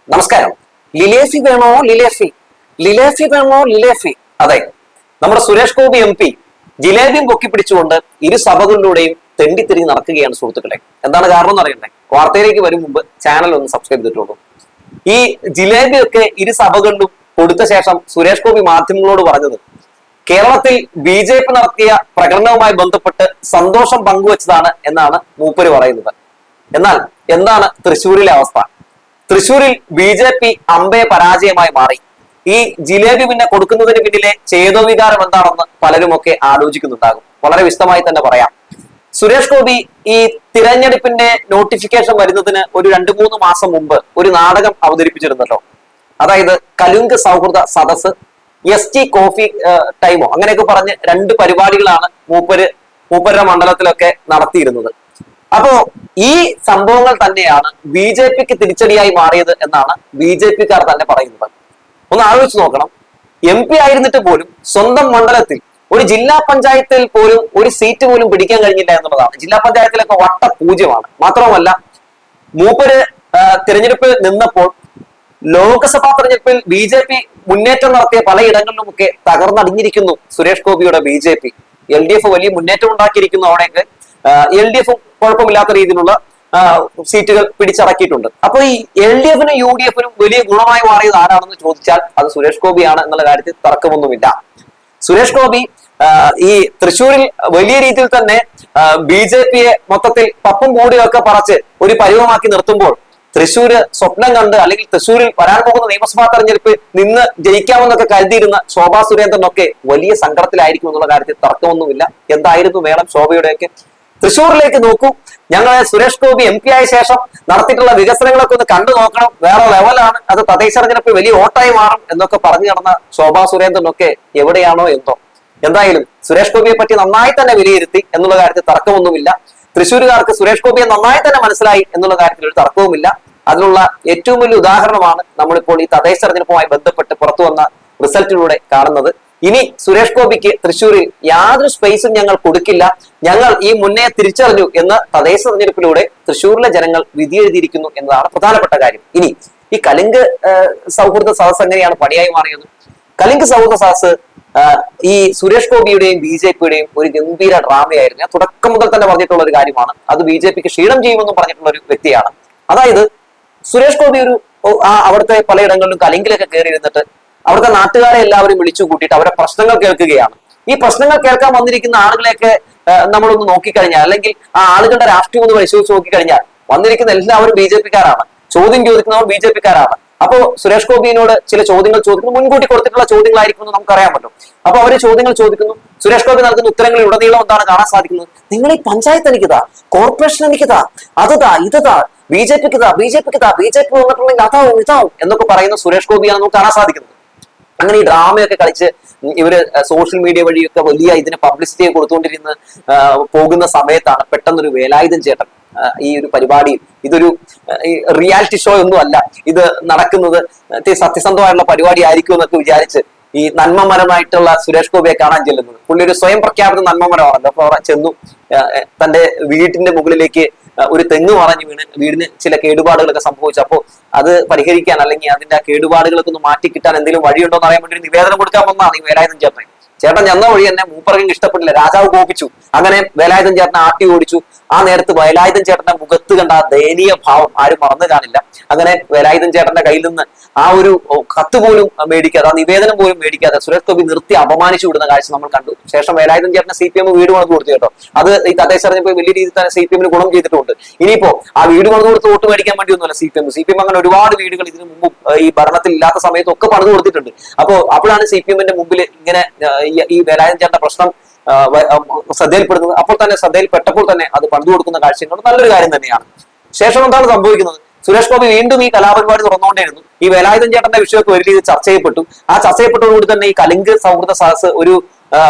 നമസ്കാരം. ലിലേഫി വേണോ ലിലേഫി, ലിലേഫി വേണോ ലിലേഫി. അതെ, നമ്മുടെ സുരേഷ് ഗോപി MP ജിലേബിയും പൊക്കി പിടിച്ചുകൊണ്ട് ഇരു സഭകളിലൂടെയും തെണ്ടിത്തിരിഞ്ഞ് നടക്കുകയാണ് സുഹൃത്തുക്കളെ. എന്താണ് കാരണം എന്ന് അറിയണ്ടേ? വാർത്തയിലേക്ക് വരും മുമ്പ് ചാനൽ ഒന്ന് സബ്സ്ക്രൈബ് ചെയ്തിട്ടുള്ളൂ. ഈ ജിലേബിയൊക്കെ ഇരു സഭകളിലും കൊടുത്ത ശേഷം സുരേഷ് ഗോപി മാധ്യമങ്ങളോട് പറഞ്ഞത് കേരളത്തിൽ BJP നടത്തിയ പ്രകടനവുമായി ബന്ധപ്പെട്ട് സന്തോഷം പങ്കുവച്ചതാണ് എന്നാണ് മൂപ്പര് പറയുന്നത്. എന്നാൽ എന്താണ് തൃശ്ശൂരിലെ അവസ്ഥ? തൃശ്ശൂരിൽ BJP അമ്പേ പരാജയമായി മാറി. ഈ ജിലേബി പിന്നെ കൊടുക്കുന്നതിന് പിന്നിലെ ചേതോവികാരം എന്താണെന്ന് പലരുമൊക്കെ ആലോചിക്കുന്നുണ്ടാകും. വളരെ വിശദമായി തന്നെ പറയാം. സുരേഷ് ഗോപി ഈ തിരഞ്ഞെടുപ്പിന്റെ നോട്ടിഫിക്കേഷൻ വരുന്നതിന് ഒരു 2-3 മാസം മുമ്പ് ഒരു നാടകം അവതരിപ്പിച്ചിരുന്നല്ലോ. അതായത് കലുങ്ക് സൗഹൃദ സദസ്, ST കോഫി ടൈമോ അങ്ങനെയൊക്കെ പറഞ്ഞ് 2 പരിപാടികളാണ് മൂപ്പരുടെ മണ്ഡലത്തിലൊക്കെ നടത്തിയിരുന്നത്. അപ്പോ ഈ സംഭവങ്ങൾ തന്നെയാണ് BJPക്ക് തിരിച്ചടിയായി മാറിയത് എന്നാണ് BJPക്കാർ തന്നെ പറയുന്നത്. ഒന്ന് ആലോചിച്ച് നോക്കണം. MP ആയിരുന്നിട്ട് പോലും സ്വന്തം മണ്ഡലത്തിൽ ഒരു ജില്ലാ പഞ്ചായത്തിൽ പോലും ഒരു സീറ്റ് പോലും പിടിക്കാൻ കഴിഞ്ഞില്ല എന്നുള്ളതാണ്. ജില്ലാ പഞ്ചായത്തിലൊക്കെ വട്ട പൂജ്യമാണ്. മാത്രവുമല്ല, മൂപ്പര് തിരഞ്ഞെടുപ്പിൽ നിന്നപ്പോൾ ലോക്സഭാ തെരഞ്ഞെടുപ്പിൽ BJP മുന്നേറ്റം നടത്തിയ പലയിടങ്ങളിലുമൊക്കെ തകർന്നടിഞ്ഞിരിക്കുന്നു സുരേഷ് ഗോപിയുടെ BJP. LDF വലിയ മുന്നേറ്റം ഉണ്ടാക്കിയിരിക്കുന്നു. അവിടെയൊക്കെ LDF കുഴപ്പമില്ലാത്ത രീതിയിലുള്ള സീറ്റുകൾ പിടിച്ചടക്കിയിട്ടുണ്ട്. അപ്പൊ ഈ LDFനും UDFനും വലിയ ഗുണമായി മാറിയത് ആരാണെന്ന് ചോദിച്ചാൽ അത് സുരേഷ് ഗോപിയാണ് എന്നുള്ള കാര്യത്തിൽ തർക്കമൊന്നുമില്ല. സുരേഷ് ഗോപി ഈ തൃശ്ശൂരിൽ വലിയ രീതിയിൽ തന്നെ BJPയെ മൊത്തത്തിൽ പപ്പും കൂടിയൊക്കെ പറച്ച് ഒരു പരുവമാക്കി നിർത്തുമ്പോൾ തൃശ്ശൂര് സ്വപ്നം കണ്ട് അല്ലെങ്കിൽ തൃശ്ശൂരിൽ വരാൻ പോകുന്ന നിയമസഭാ തെരഞ്ഞെടുപ്പ് നിന്ന് ജയിക്കാമെന്നൊക്കെ കരുതിയിരുന്ന ശോഭാ സുരേന്ദ്രനൊക്കെ വലിയ സങ്കടത്തിലായിരിക്കും എന്നുള്ള കാര്യത്തിൽ തർക്കമൊന്നുമില്ല. എന്തായിരുന്നു വേണം ശോഭയുടെയൊക്കെ? തൃശ്ശൂരിലേക്ക് നോക്കൂ. ഞങ്ങൾ സുരേഷ് ഗോപി MP ആയ ശേഷം നടത്തിയിട്ടുള്ള വികസനങ്ങളൊക്കെ ഒന്ന് കണ്ടു നോക്കണം, വേറെ ലെവലാണ്, അത് തദ്ദേശ തെരഞ്ഞെടുപ്പ് വലിയ വോട്ടായി മാറും എന്നൊക്കെ പറഞ്ഞു നടന്ന ശോഭാ സുരേന്ദ്രനൊക്കെ എവിടെയാണോ എന്തോ. എന്തായാലും സുരേഷ് ഗോപിയെ പറ്റി നന്നായി തന്നെ വിലയിരുത്തി എന്നുള്ള കാര്യത്തിൽ തർക്കമൊന്നുമില്ല. തൃശ്ശൂരുകാർക്ക് സുരേഷ് ഗോപിയെ നന്നായി തന്നെ മനസ്സിലായി എന്നുള്ള കാര്യത്തിൽ ഒരു തർക്കവുമില്ല. അതിനുള്ള ഏറ്റവും വലിയ ഉദാഹരണമാണ് നമ്മളിപ്പോൾ ഈ തദ്ദേശ തെരഞ്ഞെടുപ്പുമായി ബന്ധപ്പെട്ട് പുറത്തു വന്ന റിസൾട്ടിലൂടെ കാണുന്നത്. ഇനി സുരേഷ് ഗോപിക്ക് തൃശ്ശൂരിൽ യാതൊരു സ്പേസും ഞങ്ങൾ കൊടുക്കില്ല, ഞങ്ങൾ ഈ മുന്നേ തിരിച്ചറിഞ്ഞു എന്ന് തദ്ദേശ തെരഞ്ഞെടുപ്പിലൂടെ തൃശ്ശൂരിലെ ജനങ്ങൾ വിധിയെഴുതിയിരിക്കുന്നു എന്നതാണ് പ്രധാനപ്പെട്ട കാര്യം. ഇനി ഈ കലിംഗ് സൗഹൃദ സദസ് എങ്ങനെയാണ് പണിയായി മാറിയത്? കലിംഗ് സൗഹൃദ സദസ് ഈ സുരേഷ് ഗോപിയുടെയും BJPയുടെയും ഒരു ഗംഭീര ഡ്രാമയായിരുന്നു. ഞാൻ തുടക്കം മുതൽ തന്നെ പറഞ്ഞിട്ടുള്ള ഒരു കാര്യമാണ്. അത് BJPക്ക് ക്ഷീണം ചെയ്യുമെന്നും പറഞ്ഞിട്ടുള്ള ഒരു വ്യക്തിയാണ്. അതായത് സുരേഷ് ഗോപി അവിടുത്തെ പലയിടങ്ങളിലും കലിംഗിലൊക്കെ കയറി ഇരുന്നിട്ട് അവിടുത്തെ നാട്ടുകാരെ എല്ലാവരും വിളിച്ചു കൂട്ടിയിട്ട് അവരുടെ പ്രശ്നങ്ങൾ കേൾക്കുകയാണ്. ഈ പ്രശ്നങ്ങൾ കേൾക്കാൻ വന്നിരിക്കുന്ന ആളുകളെയൊക്കെ നമ്മളൊന്ന് നോക്കിക്കഴിഞ്ഞാൽ, അല്ലെങ്കിൽ ആ ആളുകളുടെ രാഷ്ട്രീയം ഒന്ന് പരിശോധിച്ച് നോക്കിക്കഴിഞ്ഞാൽ വന്നിരിക്കുന്ന എല്ലാവരും BJPക്കാരാണ്. ചോദ്യം ചോദിക്കുന്നവർ BJPക്കാരാണ്. അപ്പോ സുരേഷ് ഗോപിയോട് ചില ചോദ്യങ്ങൾ ചോദിക്കുന്നു. മുൻകൂട്ടി കൊടുത്തിട്ടുള്ള ചോദ്യങ്ങളായിരിക്കും എന്ന് നമുക്കറിയാൻ പറ്റും. അപ്പൊ അവര് ചോദ്യങ്ങൾ ചോദിക്കുന്നു. സുരേഷ് ഗോപി നൽകുന്ന ഉത്തരങ്ങളിൽ ഉടനീളം എന്താണ് കാണാൻ സാധിക്കുന്നത്? നിങ്ങൾ ഈ പഞ്ചായത്ത് എനിക്കിതാ, കോർപ്പറേഷൻ എനിക്കിതാ, അതുതാ ഇതാ, BJPക്ക് BJP വന്നിട്ടുണ്ടെങ്കിൽ അതാവും ഇതാവും എന്നൊക്കെ പറയുന്ന സുരേഷ് ഗോപിയാണ് നമുക്ക് കാണാൻ സാധിക്കുന്നത്. അങ്ങനെ ഈ ഡ്രാമയൊക്കെ കളിച്ച് ഇവര് സോഷ്യൽ മീഡിയ വഴിയൊക്കെ വലിയ ഇതിന് പബ്ലിസിറ്റി കൊടുത്തുകൊണ്ടിരുന്ന് പോകുന്ന സമയത്താണ് പെട്ടെന്നൊരു വേലായുധൻ ചേട്ടൻ ഈ ഒരു പരിപാടിയിൽ, ഇതൊരു റിയാലിറ്റി ഷോ ഒന്നും അല്ല, ഇത് നടക്കുന്നത് സത്യസന്ധമായിട്ടുള്ള പരിപാടി ആയിരിക്കും എന്നൊക്കെ വിചാരിച്ച് ഈ നന്മമരമായിട്ടുള്ള സുരേഷ് ഗോപിയെ കാണാൻ ചെല്ലുന്നത്. പുള്ളി ഒരു സ്വയം പ്രഖ്യാപിത നന്മമരമാണല്ലോ. അപ്പൊ അവിടെ ചെന്നു തന്റെ വീട്ടിന്റെ മുകളിലേക്ക് ഒരു തെങ്ങ് മറഞ്ഞു വീണ് വീടിന് ചില കേടുപാടുകളൊക്കെ സംഭവിച്ചു. അപ്പോൾ അത് പരിഹരിക്കാൻ അല്ലെങ്കിൽ അതിന്റെ ആ കേടുപാടുകളൊക്കെ ഒന്ന് മാറ്റി കിട്ടാൻ എന്തെങ്കിലും വഴിയുണ്ടോ എന്ന് അറിയാൻ വേണ്ടി ഒരു നിവേദനം കൊടുക്കാൻ വന്നതാണ് ഈ വേലായുധൻ ചേട്ടൻ. ചേട്ടൻ ചെന്ന വഴി തന്നെ മൂപ്പർക്ക് ഇഷ്ടപ്പെട്ടില്ല, രാജാവ് കോപിച്ചു. അങ്ങനെ വേലായുധൻ ചേട്ടനെ ആട്ടി ഓടിച്ചു. ആ നേരത്ത് വേലായുധൻ ചേട്ടന്റെ മുഖത്ത് കണ്ട ആ ദയനീയ ഭാവം ആരും മറന്നു കാണില്ല. അങ്ങനെ വേലായുധൻ ചേട്ടന്റെ കയ്യിൽ നിന്ന് ആ ഒരു കത്ത് പോലും മേടിക്കാതെ, ആ നിവേദനം പോലും മേടിക്കാതെ സുരേഷ് ഗോപി നിർത്തി അപമാനിച്ചു വിടുന്ന കാഴ്ച നമ്മൾ കണ്ടു. ശേഷം വേലായുധൻ ചേട്ടന് CPM വീട് പണിത് കൊടുത്തു കേട്ടോ. അത് ഈ തദ്ദേശ തെരഞ്ഞെടുപ്പ് വലിയ രീതിയിൽ തന്നെ CPM ഗുണം ചെയ്തിട്ടുണ്ട്. ഇനിയിപ്പോ ആ വീട് പണിത് കൊടുത്ത് വോട്ട് മേടിക്കാൻ വേണ്ടി ഒന്നുമല്ല CPM അങ്ങനെ ഒരുപാട് വീടുകൾ ഇതിനു മുമ്പ് ഈ ഭരണത്തിൽ ഇല്ലാത്ത സമയത്തൊക്കെ പണിത് കൊടുത്തിട്ടുണ്ട്. അപ്പോഴാണ് CPMന്റെ മുമ്പിൽ ഇങ്ങനെ ഈ വേലായുധൻ ചേട്ടന്റെ പ്രശ്നം ശ്രദ്ധയിൽപ്പെടുന്നത്. അപ്പോൾ തന്നെ ശ്രദ്ധയിൽപ്പെട്ടപ്പോൾ തന്നെ അത് പണിതു കൊടുക്കുന്ന കാഴ്ചകൾ നല്ലൊരു കാര്യം തന്നെയാണ്. ശേഷം എന്താണ് സംഭവിക്കുന്നത്? സുരേഷ് ഗോപി വീണ്ടും ഈ കലാപരിപാടി തുറന്നുകൊണ്ടേയിരുന്നു. ഈ വേലായുധൻ ചേട്ടന്റെ വിഷയമൊക്കെ ഒരു രീതിയിൽ ചർച്ച ചെയ്യപ്പെട്ടു. ആ ചർച്ച ചെയ്യപ്പെട്ടതോടുകൂടി തന്നെ ഈ കലിംഗ് സൗഹൃദ സദസ് ഒരു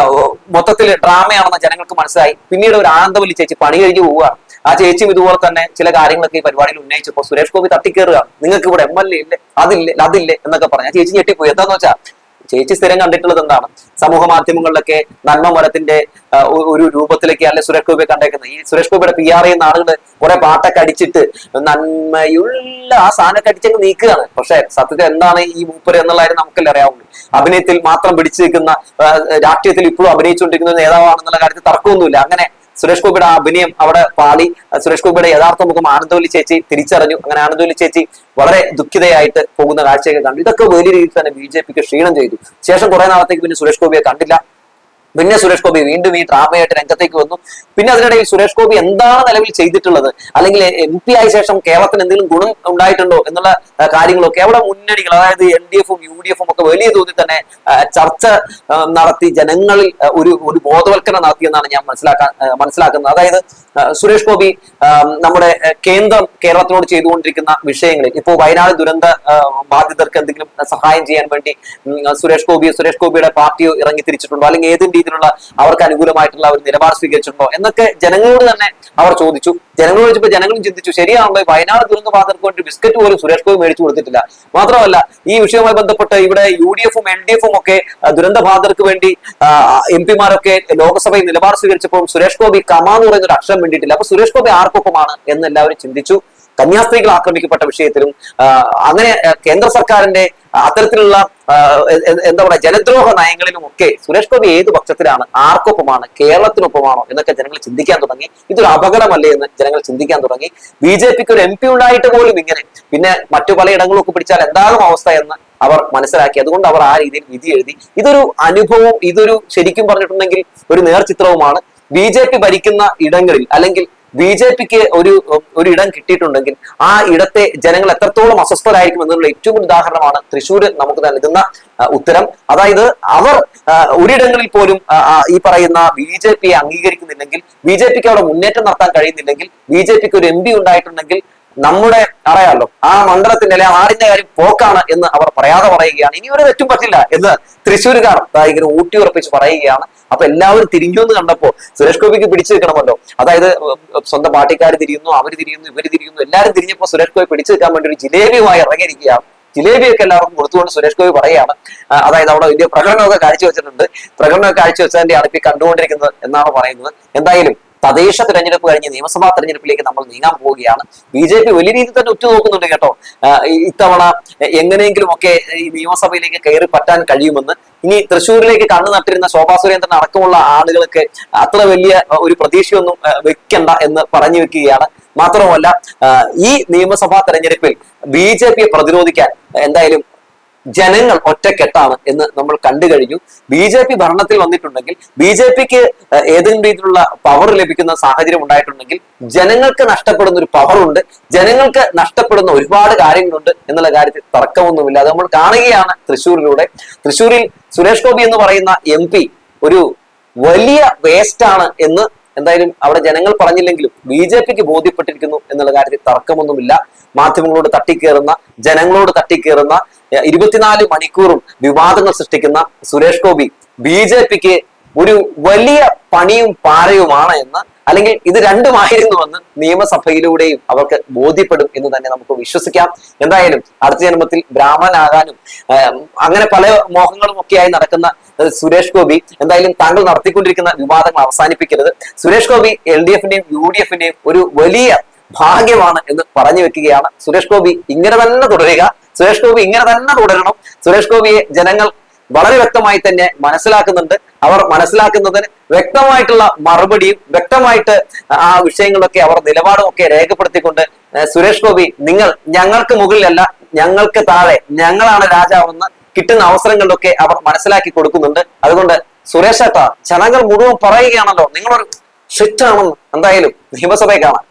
മൊത്തത്തിൽ ഡ്രാമയാണെന്ന് ജനങ്ങൾക്ക് മനസ്സിലായി. പിന്നീട് ഒരു ആനന്ദവല്ലി ചേച്ചി പണി കഴിഞ്ഞ് പോവുകയാണ്. ആ ചേച്ചിയും ഇതുപോലെ തന്നെ ചില കാര്യങ്ങളൊക്കെ ഈ പരിപാടിയിൽ ഉന്നയിച്ചപ്പോൾ സുരേഷ് ഗോപി തട്ടിക്കേറുകയാണ്. നിങ്ങൾക്ക് ഇവിടെ MLA ഇല്ലേ, അതില്ലേ എന്നൊക്കെ പറഞ്ഞ ചേച്ചി ഞെട്ടിപ്പോയി. എന്താന്ന് വെച്ചാൽ ചേച്ചി സ്ഥിരം കണ്ടിട്ടുള്ളത് എന്താണ്? സമൂഹ മാധ്യമങ്ങളിലൊക്കെ നന്മ മരത്തിന്റെ ഒരു രൂപത്തിലേക്ക് അല്ലെ സുരേഷ് ഗോപിയെ കണ്ടേക്കുന്നത്. ഈ സുരേഷ് ഗോപിയുടെ PR ചെയ്യുന്ന ആളുകൾ കുറെ പാട്ടൊക്കെ അടിച്ചിട്ട് നന്മയുള്ള ആ സാധനമൊക്കെ അടിച്ചങ്ങ് നീക്കുകയാണ്. പക്ഷെ സത്യത്തിൽ എന്താണ് ഈ മൂപ്പര് എന്നുള്ള കാര്യം നമുക്കല്ലേ അറിയാവുള്ളൂ. അഭിനയത്തിൽ മാത്രം പിടിച്ചു നിൽക്കുന്ന, രാഷ്ട്രീയത്തിൽ ഇപ്പോഴും അഭിനയിച്ചുകൊണ്ടിരിക്കുന്ന നേതാവാണെന്നുള്ള കാര്യത്തിൽ തർക്കമൊന്നുമില്ല. അങ്ങനെ സുരേഷ് ഗോപിയുടെ ആ അഭിനയം അവിടെ പാളി. സുരേഷ് ഗോപിയുടെ യഥാർത്ഥ മുഖം ആനന്ദവല്ലി ചേച്ചി തിരിച്ചറിഞ്ഞു. അങ്ങനെ ആനന്ദവല്ലി ചേച്ചി വളരെ ദുഃഖിതയായിട്ട് പോകുന്ന കാഴ്ചയൊക്കെ കണ്ടു. ഇതൊക്കെ വലിയ രീതിയിൽ തന്നെ BJPക്ക് ക്ഷീണം ചെയ്തു. ശേഷം കുറെ നാളത്തേക്ക് പിന്നെ സുരേഷ് ഗോപിയെ കണ്ടില്ല. പിന്നെ സുരേഷ് ഗോപി വീണ്ടും ഈ ഡ്രാമയായിട്ട് രംഗത്തേക്ക് വന്നു. പിന്നെ അതിനിടയിൽ സുരേഷ് ഗോപി എന്താണ് നിലവിൽ ചെയ്തിട്ടുള്ളത്, അല്ലെങ്കിൽ MP ആയ ശേഷം കേരളത്തിന് എന്തെങ്കിലും ഗുണം ഉണ്ടായിട്ടുണ്ടോ എന്നുള്ള കാര്യങ്ങളൊക്കെ അവിടെ മുന്നണികൾ, അതായത് LDF-ഉം UDF-ഉം ഒക്കെ വലിയ തോതിൽ തന്നെ ചർച്ച നടത്തി ജനങ്ങളിൽ ഒരു ബോധവൽക്കരണം നടത്തിയെന്നാണ് ഞാൻ മനസ്സിലാക്കുന്നത്. അതായത് സുരേഷ് ഗോപി നമ്മുടെ കേന്ദ്രം കേരളത്തിനോട് ചെയ്തുകൊണ്ടിരിക്കുന്ന വിഷയങ്ങളിൽ, ഇപ്പോൾ വയനാട് ദുരന്ത ബാധിതർക്ക് എന്തെങ്കിലും സഹായം ചെയ്യാൻ വേണ്ടി സുരേഷ് ഗോപിയുടെ പാർട്ടിയോ ഇറങ്ങി തിരിച്ചിട്ടുണ്ടോ, അല്ലെങ്കിൽ ഏതെങ്കിലും രീതിയിലുള്ള അവർക്ക് അനുകൂലമായിട്ടുള്ള ഒരു നിലപാട് സ്വീകരിച്ചിട്ടുണ്ടോ എന്നൊക്കെ ജനങ്ങളോട് തന്നെ അവർ ചോദിച്ചു. ജനങ്ങളോട് ചോദിച്ചപ്പോൾ ജനങ്ങളും ചിന്തിച്ചു, ശരിയാണല്ലോ, വയനാട് ദുരന്ത ബാധിതർക്ക് വേണ്ടി ബിസ്ക്കറ്റ് പോലും സുരേഷ് ഗോപി മേടിച്ചു കൊടുത്തിട്ടില്ല. മാത്രമല്ല ഈ വിഷയവുമായി ബന്ധപ്പെട്ട് ഇവിടെ UDF-ഉം LDF-ഉം ഒക്കെ ദുരന്ത ബാധിതർക്ക് വേണ്ടി MP-മാരൊക്കെ ലോക്സഭയിൽ നിലപാട് സ്വീകരിച്ചപ്പോൾ സുരേഷ് ഗോപി കമാന്ന് പറയുന്ന ഒരു അക്ഷരം വേണ്ടിയിട്ടില്ല. അപ്പൊ സുരേഷ് ഗോപി ആർക്കൊപ്പമാണ് എന്ന് എല്ലാവരും ചിന്തിച്ചു. കന്യാസ്ത്രീകൾ ആക്രമിക്കപ്പെട്ട വിഷയത്തിലും അങ്ങനെ കേന്ദ്ര സർക്കാരിന്റെ അത്തരത്തിലുള്ള എന്താ പറയുക ജനദ്രോഹ നയങ്ങളിലും ഒക്കെ സുരേഷ് ഗോപി ഏത് പക്ഷത്തിലാണ്, ആർക്കൊപ്പമാണ്, കേരളത്തിനൊപ്പമാണോ എന്നൊക്കെ ജനങ്ങൾ ചിന്തിക്കാൻ തുടങ്ങി. ഇതൊരു അപകടമല്ലേ എന്ന് ജനങ്ങൾ ചിന്തിക്കാൻ തുടങ്ങി. BJPക്ക് ഒരു MP ഉണ്ടായിട്ട് പോലും ഇങ്ങനെ പിന്നെ മറ്റു പലയിടങ്ങളൊക്കെ പിടിച്ചാൽ എന്താകും അവസ്ഥ എന്ന് അവർ മനസ്സിലാക്കി. അതുകൊണ്ട് അവർ ആ രീതിയിൽ വിധി എഴുതി. ഇതൊരു അനുഭവവും ഇതൊരു ശരിക്കും പറഞ്ഞിട്ടുണ്ടെങ്കിൽ ഒരു നേർചിത്രവുമാണ്. BJP ഭരിക്കുന്ന ഇടങ്ങളിൽ അല്ലെങ്കിൽ BJPക്ക് ഒരു ഇടം കിട്ടിയിട്ടുണ്ടെങ്കിൽ ആ ഇടത്തെ ജനങ്ങൾ എത്രത്തോളം അസ്വസ്ഥരായിരിക്കും എന്നുള്ള ഏറ്റവും ഉദാഹരണമാണ് തൃശ്ശൂർ നമുക്ക് നൽകുന്ന ഉത്തരം. അതായത് അവർ ഒരിടങ്ങളിൽ പോലും ഈ പറയുന്ന BJPയെ അംഗീകരിക്കുന്നില്ലെങ്കിൽ, BJPക്ക് അവിടെ മുന്നേറ്റം നടത്താൻ കഴിയുന്നില്ലെങ്കിൽ, BJPക്ക് ഒരു MP ഉണ്ടായിട്ടുണ്ടെങ്കിൽ നമ്മുടെ അറിയാമല്ലോ ആ മണ്ഡലത്തിന്റെ അല്ലെ ആടിന്റെ കാര്യം പോക്കാണ് എന്ന് അവർ പറയാതെ പറയുകയാണ്. ഇനി ഒരു തെറ്റും പറ്റില്ല എന്ന് തൃശ്ശൂരുകാർ ഇങ്ങനെ ഊട്ടിയുറപ്പിച്ച് പറയുകയാണ്. അപ്പൊ എല്ലാവരും തിരിഞ്ഞു എന്ന് കണ്ടപ്പോ സുരേഷ് ഗോപിക്ക് പിടിച്ചു നിൽക്കണമല്ലോ. അതായത് സ്വന്തം പാർട്ടിക്കാർ തിരിയുന്നു, അവർ തിരിയുന്നു, ഇവർ തിരിയുന്നു, എല്ലാവരും തിരിഞ്ഞപ്പോ സുരേഷ് ഗോപി പിടിച്ചു നിൽക്കാൻ വേണ്ടി ഒരു ജിലേബിയുമായി ഇറങ്ങിയിരിക്കുകയാണ്. ജിലേബിയൊക്കെ എല്ലാവർക്കും കൊടുത്തുകൊണ്ട് സുരേഷ് ഗോപി പറയുകയാണ്. അതായത് അവിടെ വലിയ പ്രകടനമൊക്കെ കാഴ്ചവെച്ചിട്ടുണ്ട്. പ്രകടനമൊക്കെ കാഴ്ചവെച്ചതിന്റെയാണ് ഇപ്പൊ കണ്ടുകൊണ്ടിരിക്കുന്നത് എന്നാണ് പറയുന്നത്. എന്തായാലും തദ്ദേശ തെരഞ്ഞെടുപ്പ് കഴിഞ്ഞ് നിയമസഭാ തെരഞ്ഞെടുപ്പിലേക്ക് നമ്മൾ നീങ്ങാൻ പോവുകയാണ്. BJP വലിയ രീതിയിൽ തന്നെ ഉറ്റുനോക്കുന്നുണ്ട് കേട്ടോ. ഇത്തവണ എങ്ങനെയെങ്കിലും ഒക്കെ ഈ നിയമസഭയിലേക്ക് കയറി പറ്റാൻ കഴിയുമെന്ന്. ഇനി തൃശ്ശൂരിലേക്ക് കണ്ണു നട്ടിരുന്ന ശോഭാ സുരേന്ദ്രൻ അടക്കമുള്ള ആളുകൾക്ക് അത്ര വലിയ ഒരു പ്രതീക്ഷയൊന്നും വെക്കണ്ട എന്ന് പറഞ്ഞു വെക്കുകയാണ്. മാത്രമല്ല ഈ നിയമസഭാ തെരഞ്ഞെടുപ്പിൽ BJPയെ പ്രതിരോധിക്കാൻ എന്തായാലും ജനങ്ങൾ ഒറ്റക്കെട്ടാണ് എന്ന് നമ്മൾ കണ്ടു കഴിഞ്ഞു. BJP ഭരണത്തിൽ വന്നിട്ടുണ്ടെങ്കിൽ, BJPക്ക് ഏതെങ്കിലും രീതിയിലുള്ള പവർ ലഭിക്കുന്ന സാഹചര്യം ഉണ്ടായിട്ടുണ്ടെങ്കിൽ ജനങ്ങൾക്ക് നഷ്ടപ്പെടുന്ന ഒരു പവറുണ്ട്, ജനങ്ങൾക്ക് നഷ്ടപ്പെടുന്ന ഒരുപാട് കാര്യങ്ങളുണ്ട് എന്നുള്ള കാര്യത്തിൽ തർക്കമൊന്നുമില്ല. അത് നമ്മൾ കാണുകയാണ് തൃശ്ശൂരിലൂടെ. തൃശ്ശൂരിൽ സുരേഷ് ഗോപി എന്ന് പറയുന്ന MP ഒരു വലിയ വേസ്റ്റ് ആണ് എന്ന് എന്തായാലും അവിടെ ജനങ്ങൾ പറഞ്ഞില്ലെങ്കിലും BJPക്ക് ബോധ്യപ്പെട്ടിരിക്കുന്നു എന്നുള്ള കാര്യത്തിൽ തർക്കമൊന്നുമില്ല. മാധ്യമങ്ങളോട് തട്ടിക്കേറുന്ന, ജനങ്ങളോട് തട്ടിക്കേറുന്ന, 24 മണിക്കൂറും വിവാദങ്ങൾ സൃഷ്ടിക്കുന്ന സുരേഷ് ഗോപി BJPക്ക് ഒരു വലിയ പണിയും പാരയുമാണ് എന്ന്, അല്ലെങ്കിൽ ഇത് രണ്ടുമായിരുന്നുവെന്ന് നിയമസഭയിലൂടെയും അവർക്ക് ബോധ്യപ്പെടും എന്ന് തന്നെ നമുക്ക് വിശ്വസിക്കാം. എന്തായാലും അടുത്ത ജന്മത്തിൽ ബ്രാഹ്മണനാകാനും അങ്ങനെ പല മോഹങ്ങളും ഒക്കെയായി നടക്കുന്ന സുരേഷ് ഗോപി എന്തായാലും താങ്കൾ നടത്തിക്കൊണ്ടിരിക്കുന്ന വിവാദങ്ങൾ അവസാനിപ്പിക്കരുത്. സുരേഷ് ഗോപി LDF-ന്റെയും UDF-ന്റെയും ഒരു വലിയ ഭാഗ്യമാണ് എന്ന് പറഞ്ഞു വെക്കുകയാണ്. സുരേഷ് ഗോപി ഇങ്ങനെ തന്നെ തുടരുക, സുരേഷ് ഗോപി ഇങ്ങനെ തന്നെ തുടരണം. സുരേഷ് ഗോപിയെ ജനങ്ങൾ വളരെ വ്യക്തമായി തന്നെ മനസ്സിലാക്കുന്നുണ്ട്. അവർ മനസ്സിലാക്കുന്നതിന് വ്യക്തമായിട്ടുള്ള മറുപടിയും വ്യക്തമായിട്ട് ആ വിഷയങ്ങളൊക്കെ അവർ നിലപാടും ഒക്കെ രേഖപ്പെടുത്തിക്കൊണ്ട് സുരേഷ് ഗോപി നിങ്ങൾ ഞങ്ങൾക്ക് മുകളിലല്ല, ഞങ്ങൾക്ക് താഴെ, ഞങ്ങളാണ് രാജാവെന്ന് കിട്ടുന്ന അവസരങ്ങളിലൊക്കെ അവർ മനസ്സിലാക്കി കൊടുക്കുന്നുണ്ട്. അതുകൊണ്ട് സുരേഷ് ഏട്ടാ, ജനങ്ങൾ മുഴുവൻ പറയുകയാണല്ലോ നിങ്ങളൊരു ഷിറ്റ് ആണെന്ന്. എന്തായാലും നിയമസഭയെ കാണാം.